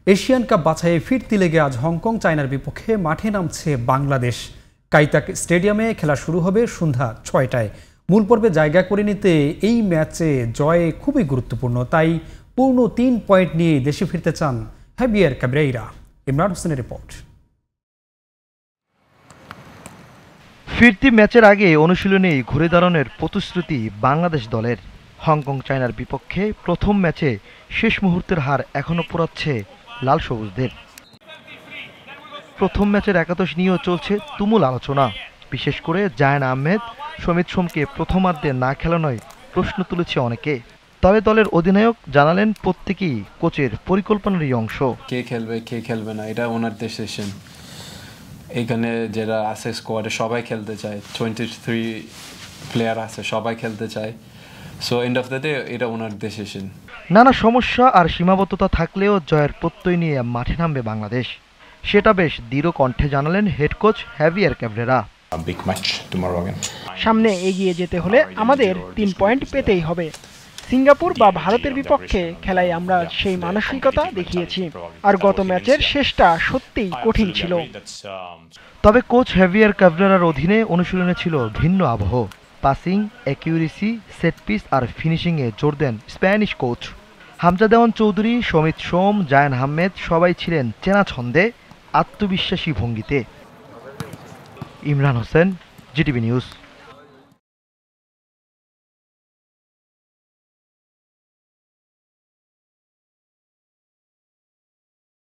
Asian cup বাছাইয়ে ফিরতি লেগে আজ হংকং চায়নার বিপক্ষে মাঠে নামছে বাংলাদেশ। কাইতাক স্টেডিয়ামে খেলা শুরু হবে সন্ধ্যা ৬টায়। মূল পর্বে জায়গা করে নিতে এই ম্যাচে জয় খুবই গুরুত্বপূর্ণ, তাই পূর্ণ ৩ পয়েন্ট নিয়ে দেশে ফিরতে চান হাভিয়ের ক্যাবরেইরা। ইমরান হোসেনের রিপোর্ট। ফিরতি ম্যাচের আগে অনুশীলনেই ঘুরে দাঁড়ানোর প্রতিশ্রুতি বাংলাদেশ দলের। হংকং চায়নার বিপক্ষে প্রথম ম্যাচে শেষ মুহূর্তের হার এখনও পোড়াচ্ছে লাল সবুজদের। প্রথম ম্যাচের একাদশ নিয়েও চলছে তুমুল আলোচনা। বিশেষ করে জায়ান আহমেদ, সমিত সোমকে প্রথমার্ধে না খেলানোয় প্রশ্ন তুলেছে অনেকে। তবে দলের অধিনায়ক জানালেন প্রত্যেকেই কোচের পরিকল্পনারই অংশ। কে খেলবে কে খেলবে না এটা ওনার ডিসিশন। এখানে যারা আছে স্কোয়াডে সবাই খেলতে চায়, 23 প্লেয়ার আছে, সবাই খেলতে চায়। So end of the day এটা ওনার ডিসিশন। নানা সমস্যা আর সীমাবদ্ধতা থাকলেও জয়ের প্রত্যয় নিয়ে মাঠে নামবে বাংলাদেশ, সেটা বেশ দৃঢ় কণ্ঠে জানালেন হেড কোচ হাভিয়ের ক্যাবরেরা। সামনে এগিয়ে যেতে হলে আমাদের ৩ পয়েন্ট পেতেই হবে। সিঙ্গাপুর বা ভারতের বিপক্ষে খেলায় আমরা সেই মানসিকতা দেখিয়েছি, আর গত ম্যাচের শেষটা সত্যিই কঠিন ছিল। তবে কোচ হাভিয়ের ক্যাবরেরার অধীনে অনুশীলনে ছিল ভিন্ন আবহ। পাসিং, অ্যাকিউরেসি, সেট পিস আর ফিনিশিংয়ে জোর দেন স্প্যানিশ কোচ। হামজা দেওয়ান চৌধুরী, সমিত সোম, জায়ান আহমেদ সবাই ছিলেন চেনা ছন্দে, আত্মবিশ্বাসী ভঙ্গিতে। Imran Hossain, GTV news.